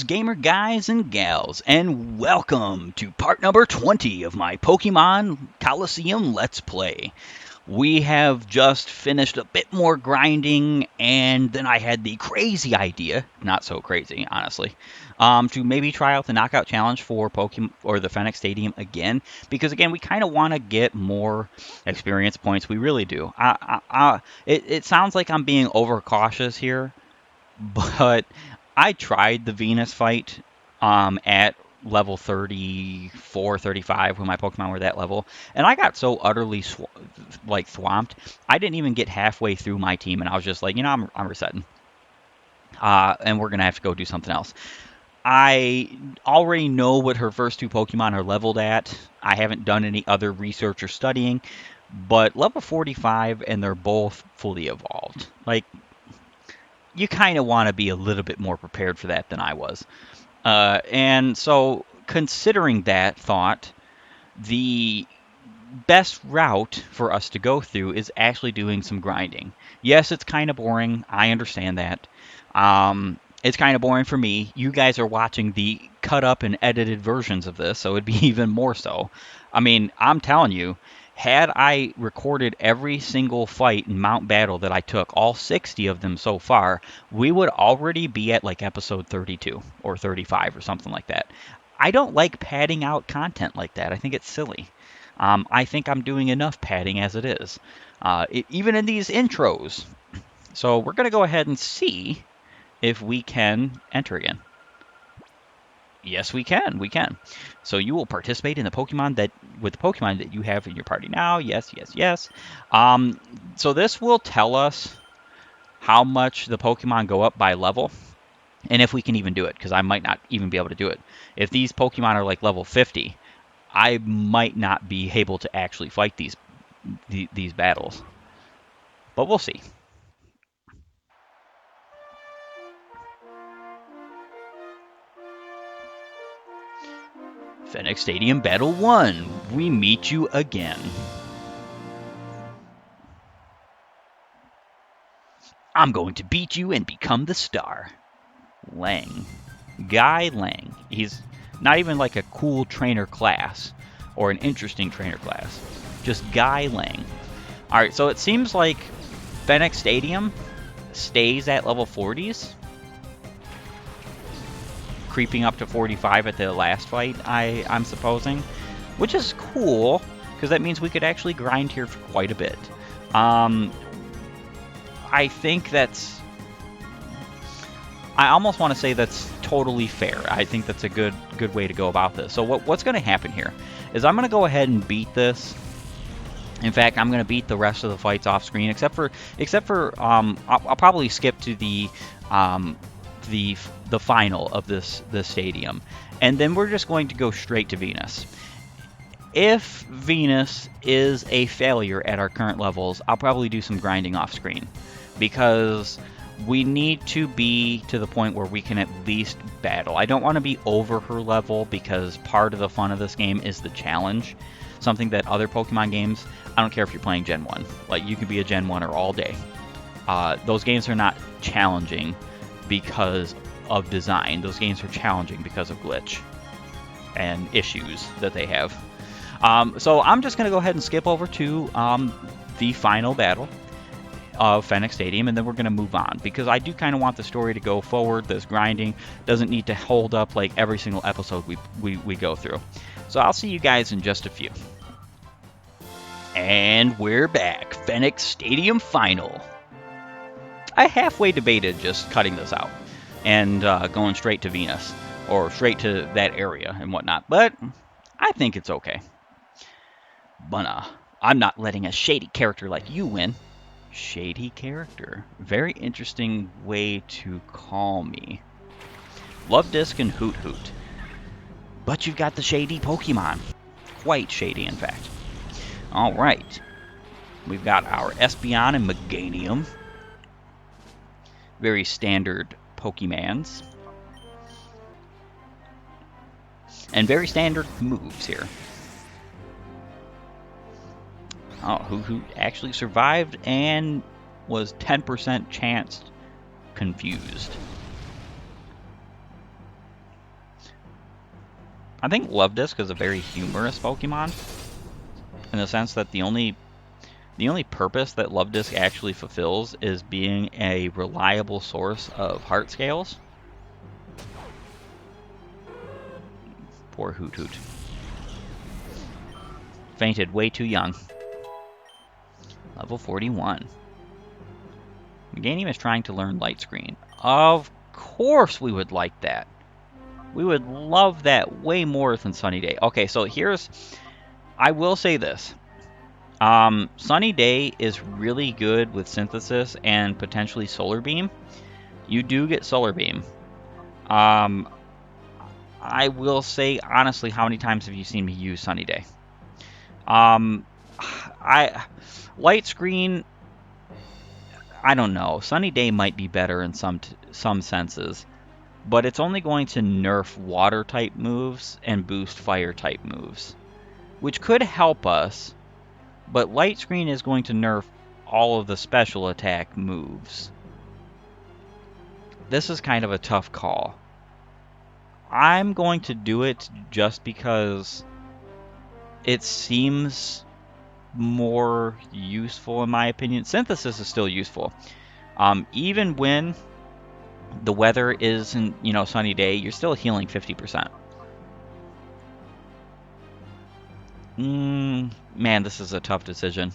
gamer guys and gals, and welcome to part number 20 of my Pokemon Colosseum Let's Play. We have just finished a bit more grinding, and then I had the crazy idea, not so crazy, honestly, to maybe try out the Knockout Challenge for Pokemon or the Phenac Stadium again, because again, we kind of want to get more experience points. We really do. It sounds like I'm being overcautious here, but I tried the Venus fight at level 34, 35 when my Pokemon were that level, and I got so utterly swamped. I didn't even get halfway through my team, and I was just like, I'm resetting. And we're gonna have to go do something else. I already know what her first two Pokemon are leveled at. I haven't done any other research or studying, but level 45, and they're both fully evolved. Like, you kind of want to be a little bit more prepared for that than I was. And so, considering that thought, the best route for us to go through is actually doing some grinding. Yes, it's kind of boring. I understand that. It's kind of boring for me. You guys are watching the cut up and edited versions of this, so it'd be even more so. I mean, I'm telling you, had I recorded every single fight and mount battle that I took, all 60 of them so far, we would already be at like episode 32 or 35 or something like that. I don't like padding out content like that. I think it's silly. I think I'm doing enough padding as it is, even in these intros. So we're going to go ahead and see if we can enter again. Yes, we can. We can. So you will participate in the Pokemon with the Pokemon that you have in your party now. Yes, yes, yes. So this will tell us how much the Pokemon go up by level, and if we can even do it, because I might not even be able to do it. If these Pokemon are like level 50, I might not be able to actually fight these battles. But we'll see. Phenac Stadium Battle 1. We meet you again. I'm going to beat you and become the star. Lang. Guy Lang. He's not even like a cool trainer class or an interesting trainer class. Just Guy Lang. Alright, so it seems like Phenac Stadium stays at level 40s. Creeping up to 45 at the last fight, I'm supposing. Which is cool, because that means we could actually grind here for quite a bit. I think that's... I almost want to say that's totally fair. I think that's a good way to go about this. So what's going to happen here is I'm going to go ahead and beat this. In fact, I'm going to beat the rest of the fights off screen, except for I'll probably skip to the final of this stadium, and then we're just going to go straight to Venus. If Venus is a failure at our current levels, I'll probably do some grinding off screen, because we need to be to the point where we can at least battle. I don't want to be over her level, because part of the fun of this game is the challenge. Something that other Pokemon games, I don't care if you're playing Gen 1. Like, you could be a Gen 1er all day. Those games are not challenging because of design. Those games are challenging because of glitch and issues that they have. So I'm just going to go ahead and skip over to the final battle of Phenac Stadium, and then we're going to move on, because I do kind of want the story to go forward. This grinding doesn't need to hold up like every single episode we go through. So I'll see you guys in just a few. And we're back. Phenac Stadium Final. I halfway debated just cutting this out and going straight to Venus, or straight to that area and whatnot, but I think it's okay. But I'm not letting a shady character like you win. Shady character. Very interesting way to call me. Love Disc and Hoot Hoot. But you've got the shady Pokemon. Quite shady, in fact. Alright. We've got our Espeon and Meganium. Very standard Pokemons. And very standard moves here. Oh, Hoot Hoot actually survived and was 10% chance confused. I think Love-Disc is a very humorous Pokemon, in the sense that the only purpose that Love-Disc actually fulfills is being a reliable source of heart scales. Poor Hoot Hoot. Fainted way too young. Level 41. Meganium is trying to learn Light Screen. Of course we would like that. We would love that way more than Sunny Day. Okay, so here's... I will say this. Sunny Day is really good with Synthesis and potentially Solar Beam. You do get Solar Beam. I will say, honestly, how many times have you seen me use Sunny Day? Light Screen, I don't know. Sunny Day might be better in some senses, but it's only going to nerf water type moves and boost fire type moves, which could help us, but Light Screen is going to nerf all of the special attack moves. This is kind of a tough call. I'm going to do it just because it seems more useful in my opinion. Synthesis is still useful. Even when the weather isn't, sunny day, you're still healing 50%. Man, this is a tough decision.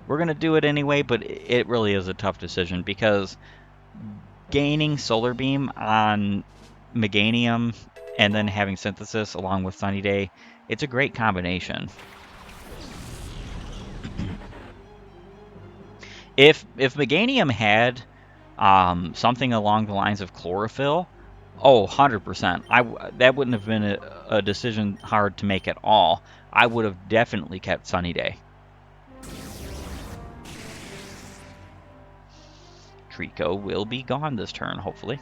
We're going to do it anyway, but it really is a tough decision because gaining Solar Beam on Meganium and then having Synthesis along with Sunny Day, it's a great combination. If Meganium had something along the lines of Chlorophyll, 100%. That wouldn't have been a decision hard to make at all. I would have definitely kept Sunny Day. Trico will be gone this turn, hopefully.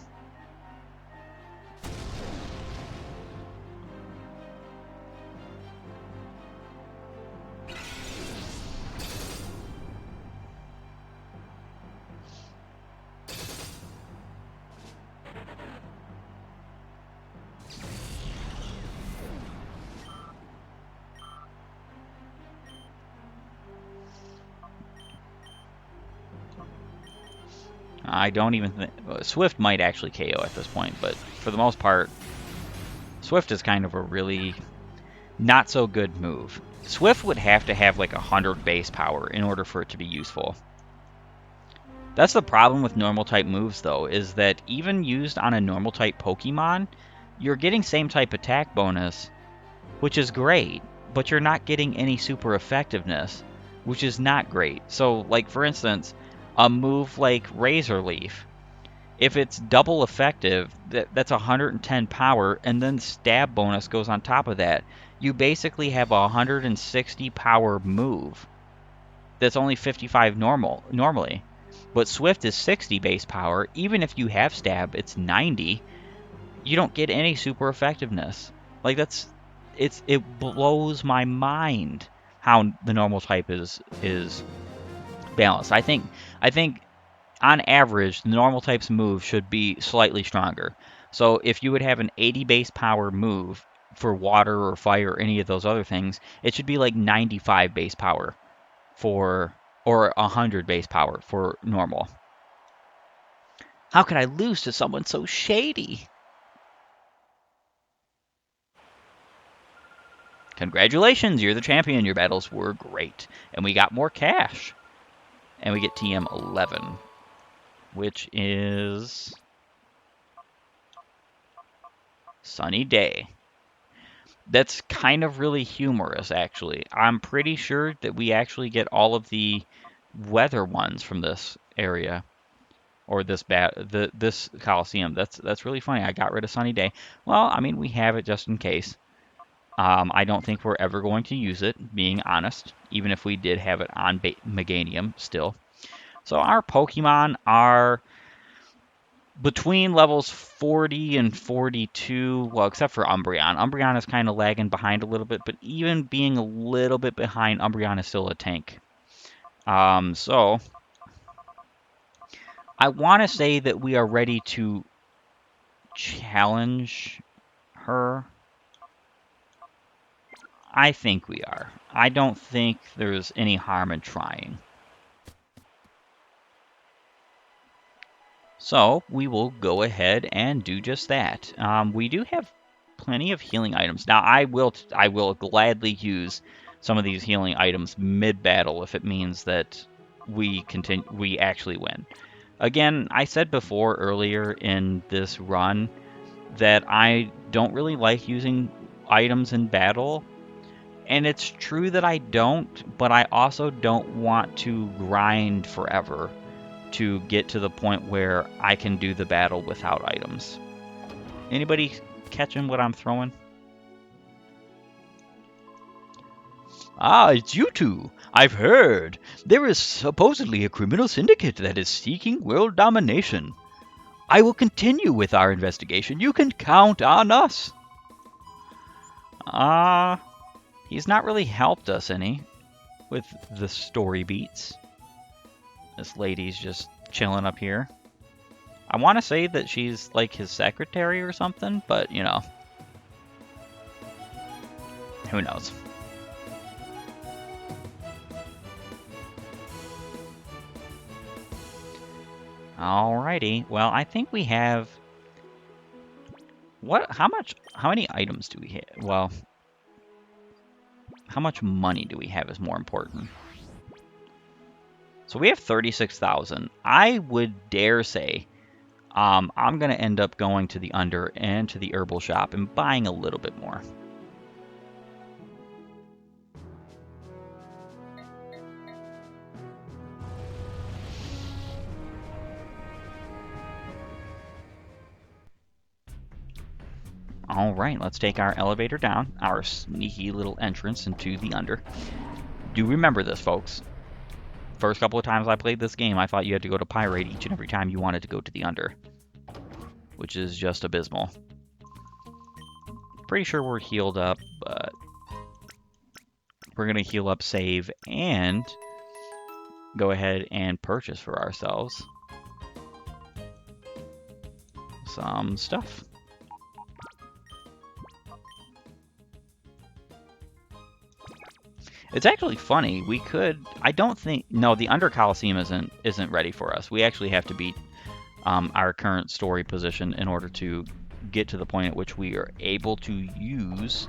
I don't even think... Swift might actually KO at this point, but for the most part, Swift is kind of a really not so good move. Swift would have to have like 100 base power in order for it to be useful. That's the problem with normal type moves, though, is that even used on a normal type Pokemon, you're getting same type attack bonus, which is great, but you're not getting any super effectiveness, which is not great. So, like, for instance, a move like Razor Leaf, if it's double effective, that's 110 power, and then stab bonus goes on top of that. You basically have a 160 power move that's only 55 normally. But Swift is 60 base power. Even if you have stab, it's 90. You don't get any super effectiveness. Like, it blows my mind how the normal type is balanced. I think on average the normal type's move should be slightly stronger. So if you would have an 80 base power move for water or fire or any of those other things, it should be like 95 base power or 100 base power for normal. How could I lose to someone so shady? Congratulations, you're the champion. Your battles were great. And we got more cash. And we get TM 11, which is Sunny Day. That's kind of really humorous, actually. I'm pretty sure that we actually get all of the weather ones from this area. Or this this Colosseum. That's really funny. I got rid of Sunny Day. Well, I mean, we have it just in case. I don't think we're ever going to use it, being honest, even if we did have it on Meganium still. So our Pokemon are between levels 40 and 42, well, except for Umbreon. Umbreon is kind of lagging behind a little bit, but even being a little bit behind, Umbreon is still a tank. So I want to say that we are ready to challenge her. I think we are. I don't think there's any harm in trying. So we will go ahead and do just that. We do have plenty of healing items. Now I will gladly use some of these healing items mid-battle if it means that we actually win. Again, I said before earlier in this run that I don't really like using items in battle. And it's true that I don't, but I also don't want to grind forever to get to the point where I can do the battle without items. Anybody catching what I'm throwing? Ah, it's you two. I've heard. There is supposedly a criminal syndicate that is seeking world domination. I will continue with our investigation. You can count on us. He's not really helped us any with the story beats. This lady's just chilling up here. I want to say that she's like his secretary or something, but you know, who knows? Alrighty. Well, I think we have... How many items do we have? Well, how much money do we have is more important. So we have 36,000. I would dare say I'm going to end up going to the Under and to the herbal shop and buying a little bit more. All right, let's take our elevator down, our sneaky little entrance into the Under. Do remember this, folks. First couple of times I played this game, I thought you had to go to Pirate each and every time you wanted to go to the Under, which is just abysmal. Pretty sure we're healed up, but we're going to heal up, save, and go ahead and purchase for ourselves some stuff. It's actually funny. We could. I don't think. No, the Under Colosseum isn't ready for us. We actually have to beat our current story position in order to get to the point at which we are able to use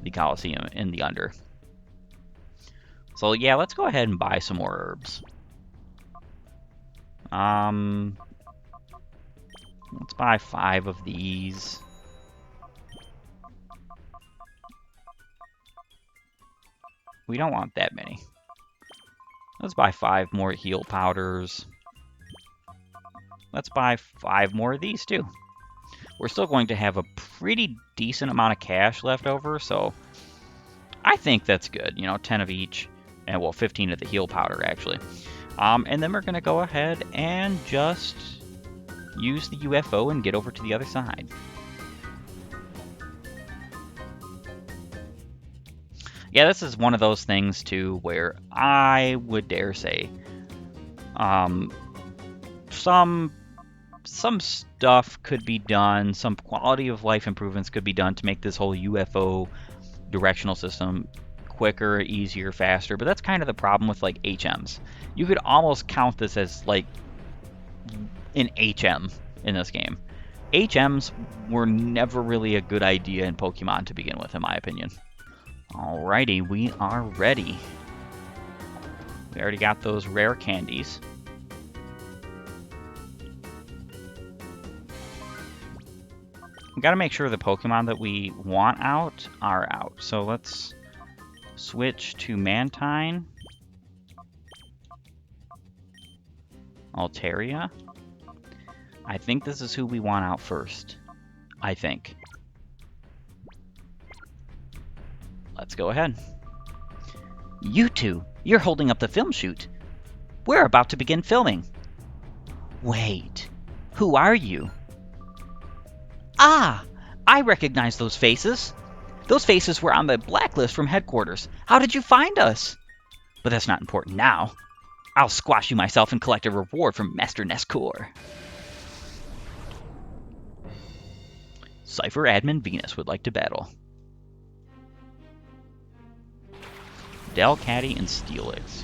the Colosseum in the Under. So yeah, let's go ahead and buy some more herbs. Let's buy 5 of these. We don't want that many. Let's buy 5 more heal powders. Let's buy 5 more of these too. We're still going to have a pretty decent amount of cash left over, so I think that's good. You know, 10 of each, and well, 15 of the heal powder actually. And then we're going to go ahead and just use the UFO and get over to the other side. Yeah, this is one of those things, too, where I would dare say some stuff could be done, some quality of life improvements could be done to make this whole UFO directional system quicker, easier, faster, but that's kind of the problem with, like, HMs. You could almost count this as, like, an HM in this game. HMs were never really a good idea in Pokemon to begin with, in my opinion. Alrighty, we are ready. We already got those rare candies. We gotta make sure the Pokemon that we want out are out. So let's switch to Mantine. Altaria. I think this is who we want out first. I think. Let's go ahead. You two, you're holding up the film shoot. We're about to begin filming. Wait, who are you? Ah, I recognize those faces. Those faces were on the blacklist from headquarters. How did you find us? But that's not important now. I'll squash you myself and collect a reward from Master Nescor. Cypher Admin Venus would like to battle. Delcatty and Steelix.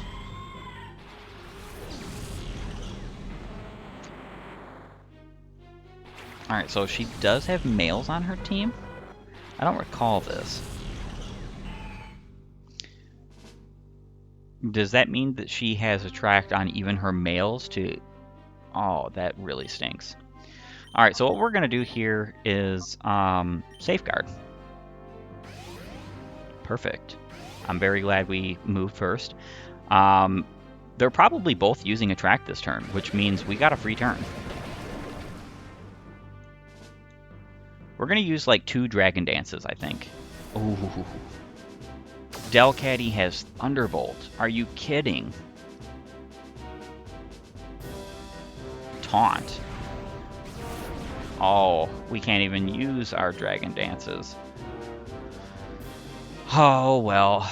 Alright, so she does have males on her team? I don't recall this. Does that mean that she has Attract on even her males to... Oh, that really stinks. Alright, so what we're going to do here is Safeguard. Perfect. I'm very glad we moved first. They're probably both using Attract this turn, which means we got a free turn. We're going to use like 2 Dragon Dances, I think. Ooh. Delcatty has Thunderbolt. Are you kidding? Taunt. Oh, we can't even use our Dragon Dances. Oh, well.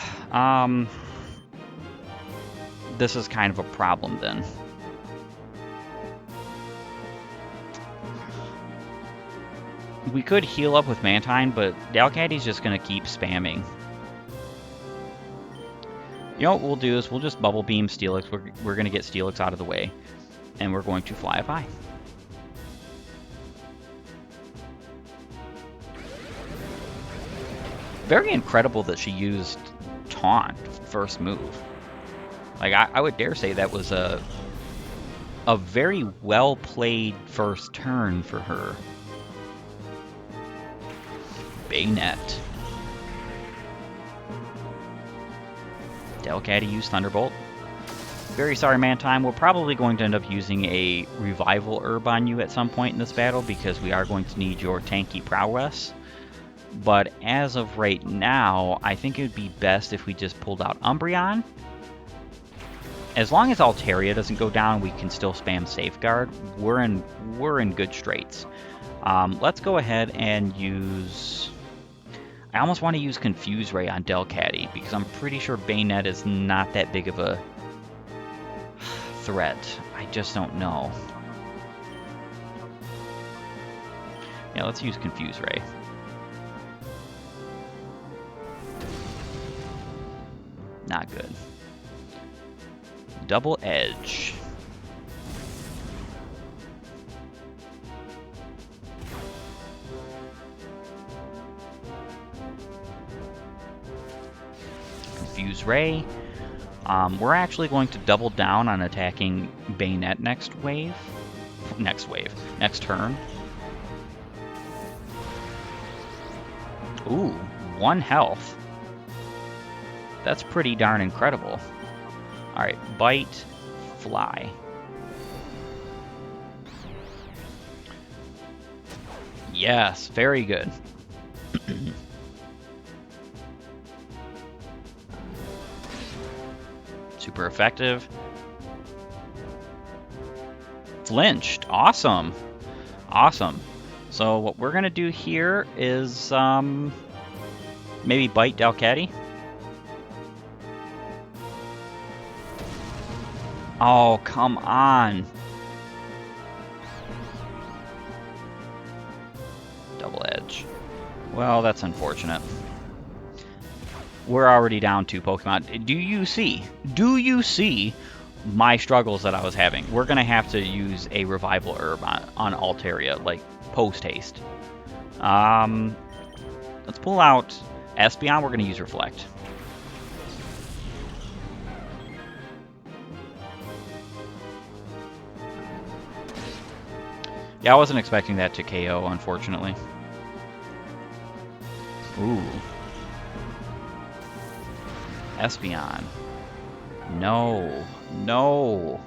This is kind of a problem then. We could heal up with Mantine, but Delcatty's just going to keep spamming. You know what we'll do is we'll just Bubble Beam Steelix. We're going to get Steelix out of the way. And we're going to fly high. Very incredible that she used Taunt first move. Like, I would dare say that was a very well-played first turn for her. Bayonet. Delcatty used Thunderbolt. Very sorry, Mantine. We're probably going to end up using a Revival Herb on you at some point in this battle because we are going to need your tanky prowess. But as of right now, I think it would be best if we just pulled out Umbreon. As long as Altaria doesn't go down, we can still spam Safeguard. We're in good straits. Let's go ahead and use... I almost want to use Confuse Ray on Delcatty because I'm pretty sure Bayonet is not that big of a threat. I just don't know. Yeah, let's use Confuse Ray. Not good. Double Edge. Confuse Ray. We're actually going to double down on attacking Bayonet next turn. Ooh, 1 health. That's pretty darn incredible. Alright, Bite, Fly. Yes, very good. Super effective. Flinched. Awesome. Awesome. So what we're going to do here is maybe Bite Delcatty. Oh, come on. Double Edge. Well, that's unfortunate. We're already down 2 Pokemon. Do you see my struggles that I was having? We're going to have to use a Revival Herb on Altaria, like, post-haste. Let's pull out Espeon. We're going to use Reflect. Yeah, I wasn't expecting that to KO, unfortunately. Ooh. Espeon. No. No.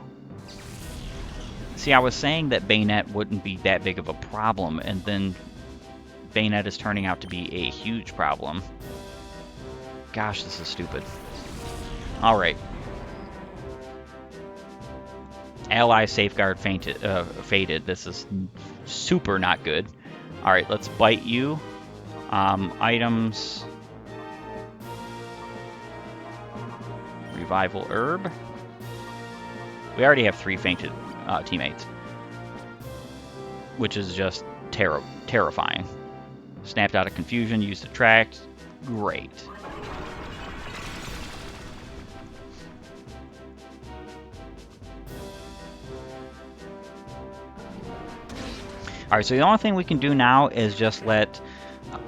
See, I was saying that Bayonet wouldn't be that big of a problem, and then Bayonet is turning out to be a huge problem. Gosh, this is stupid. Alright. Ally Safeguard faded. This is super not good. Alright, let's Bite you. Items. Revival Herb. We already have 3 fainted teammates. Which is just terrifying. Snapped out of confusion, used Attract. Great. Alright, so the only thing we can do now is just let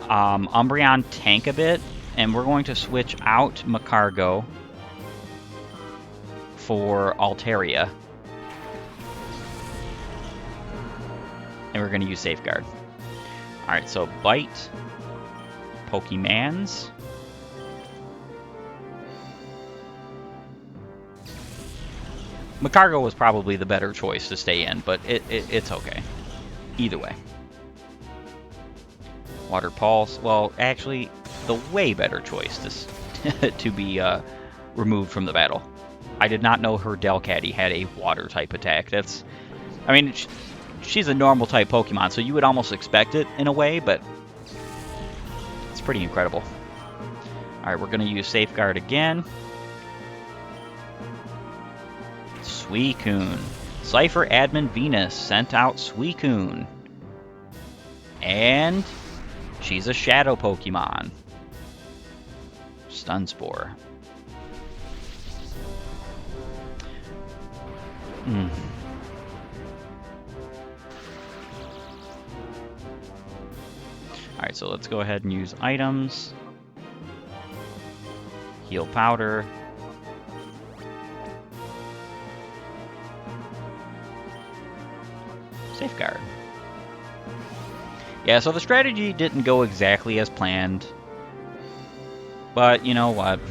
Umbreon tank a bit, and we're going to switch out Macargo for Altaria. And we're going to use Safeguard. Alright, so Bite, Pokemans. Macargo was probably the better choice to stay in, but it's okay. Either way. Water Pulse. Well, actually, the way better choice to be removed from the battle. I did not know her Delcatty had a water type attack. I mean, she's a normal type Pokemon, so you would almost expect it in a way, but it's pretty incredible. Alright, we're going to use Safeguard again. Suicune. Cypher Admin Venus sent out Suicune. And she's a Shadow Pokemon. Stun Spore. Alright, so let's go ahead and use items. Heal Powder. Safeguard. Yeah, so the strategy didn't go exactly as planned. But you know what?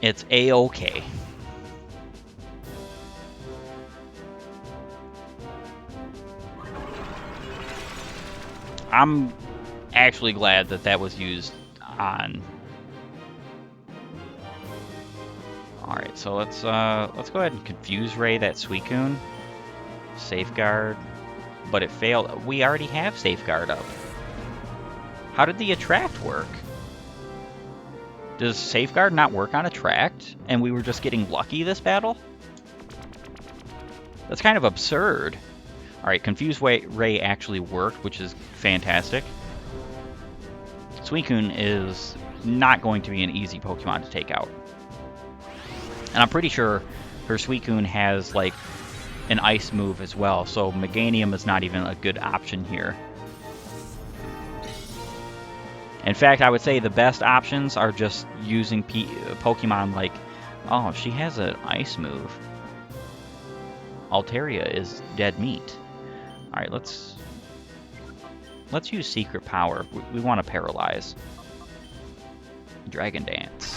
It's a-okay. I'm actually glad that that was used on. Alright, so let's go ahead and Confuse Ray that Suicune. Safeguard. But it failed. We already have Safeguard up. How did the Attract work? Does Safeguard not work on Attract? And we were just getting lucky this battle? That's kind of absurd. Alright, Confuse Ray actually worked, which is fantastic. Suicune is not going to be an easy Pokemon to take out. And I'm pretty sure her Suicune has, like, an ice move as well, so Meganium is not even a good option here. In fact, I would say the best options are just using Pokemon like... Oh, she has an ice move. Altaria is dead meat. Alright, let's use Secret Power. We want to Paralyze. Dragon Dance.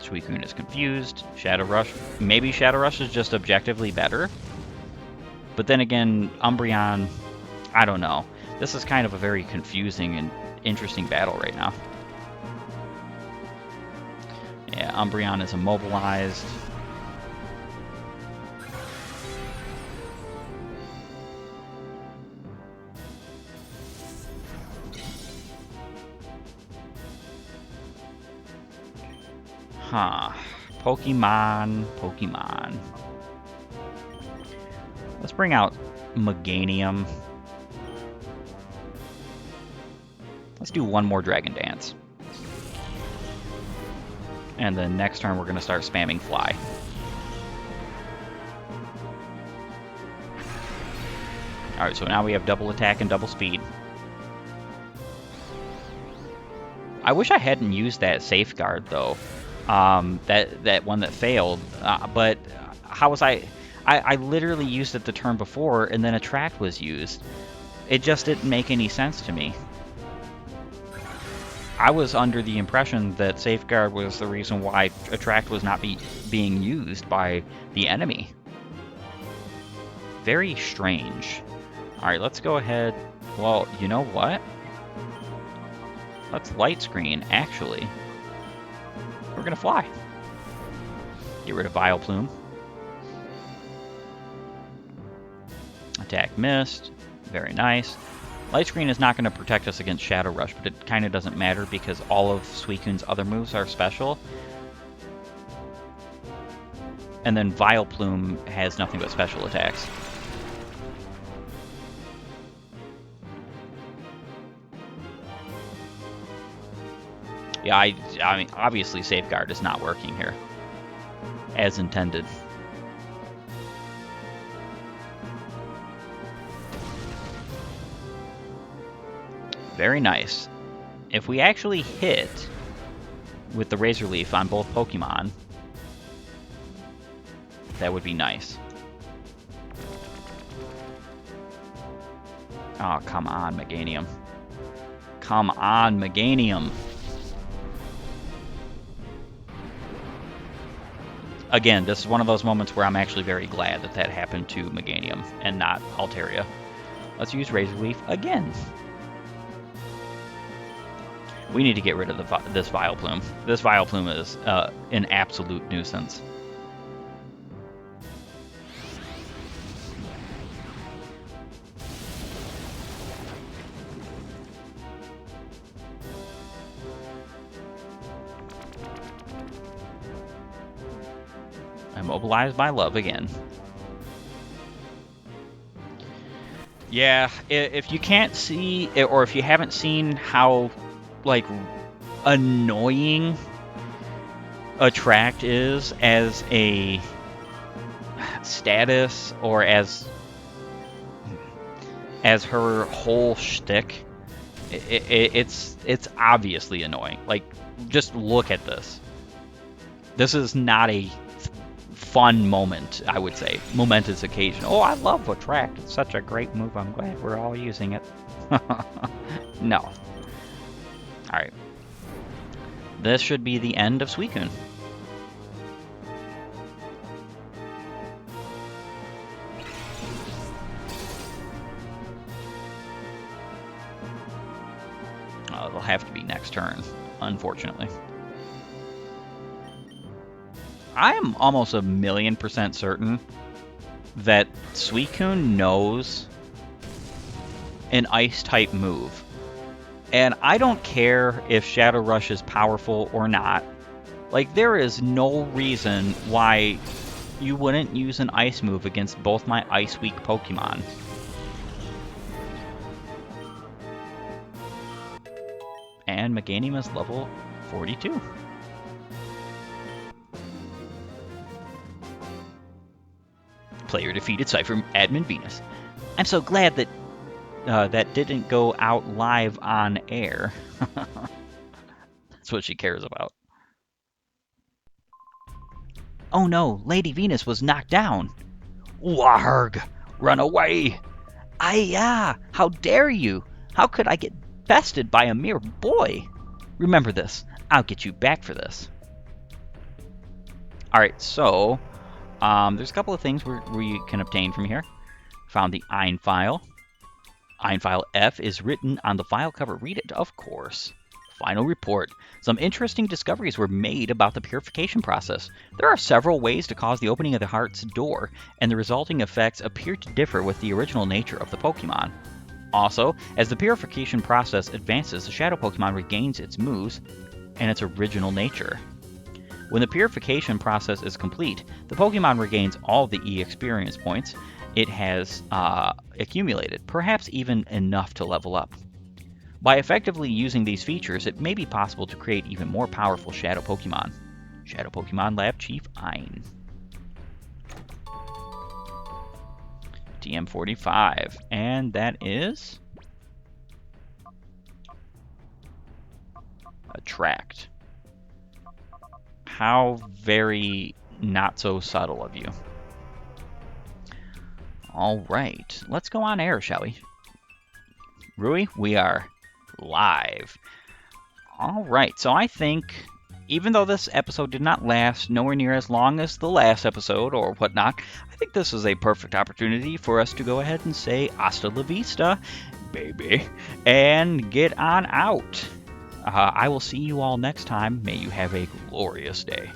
Suicune is confused. Shadow Rush. Maybe Shadow Rush is just objectively better. But then again, Umbreon, I don't know. This is kind of a very confusing and interesting battle right now. Yeah, Umbreon is immobilized. Huh. Pokemon. Let's bring out Meganium. Let's do one more Dragon Dance. And then next turn we're going to start spamming Fly. Alright, so now we have double attack and double speed. I wish I hadn't used that Safeguard, though. That one that failed. But how was I literally used it the turn before, and then Attract was used. It just didn't make any sense to me. I was under the impression that Safeguard was the reason why Attract was not being used by the enemy. Very strange. Alright, let's go ahead. Well, you know what? Let's Light Screen, actually. We're gonna Fly. Get rid of Vileplume. Attack missed. Very nice. Light Screen is not going to protect us against Shadow Rush, but it kind of doesn't matter because all of Suicune's other moves are special. And then Vileplume has nothing but special attacks. Yeah, I mean, obviously Safeguard is not working here as intended. Very nice. If we actually hit with the Razor Leaf on both Pokemon, that would be nice. Oh, come on, Meganium. Come on, Meganium. Again, this is one of those moments where I'm actually very glad that that happened to Meganium and not Altaria. Let's use Razor Leaf again. We need to get rid of this Vileplume. This Vileplume is an absolute nuisance. Immobilized by love again. Yeah, if you can't see, or if you haven't seen how, like, annoying Attract is as a status, or as her whole shtick, it's obviously annoying. Like, just look at this. This is not a fun moment, I would say. Momentous occasion. Oh, I love Attract. It's such a great move. I'm glad we're all using it. No. Alright. This should be the end of Suicune. It'll have to be next turn, unfortunately. I am almost 1,000,000% certain that Suicune knows an Ice-type move. And I don't care if Shadow Rush is powerful or not. Like, there is no reason why you wouldn't use an Ice move against both my Ice-weak Pokemon. And Meganium is level 42. Player defeated Cypher Admin Venus. I'm so glad that that didn't go out live on air. That's what she cares about. Oh no, Lady Venus was knocked down. Warg! Run away! Ayah! How dare you! How could I get bested by a mere boy? Remember this. I'll get you back for this. Alright, so there's a couple of things we can obtain from here. Found the Ein file. Ein file F is written on the file cover. Read it, of course. Final report. Some interesting discoveries were made about the purification process. There are several ways to cause the opening of the heart's door, and the resulting effects appear to differ with the original nature of the Pokemon. Also, as the purification process advances, the Shadow Pokemon regains its moves and its original nature. When the purification process is complete, the Pokemon regains all the E-experience points it has accumulated, perhaps even enough to level up. By effectively using these features, it may be possible to create even more powerful Shadow Pokemon. Shadow Pokemon Lab Chief Ein. TM45, and that is Attract. How very not so subtle of you. Alright, let's go on air, shall we? Rui, we are live. Alright, so I think, even though this episode did not last nowhere near as long as the last episode or whatnot, I think this is a perfect opportunity for us to go ahead and say hasta la vista, baby, and get on out. I will see you all next time. May you have a glorious day.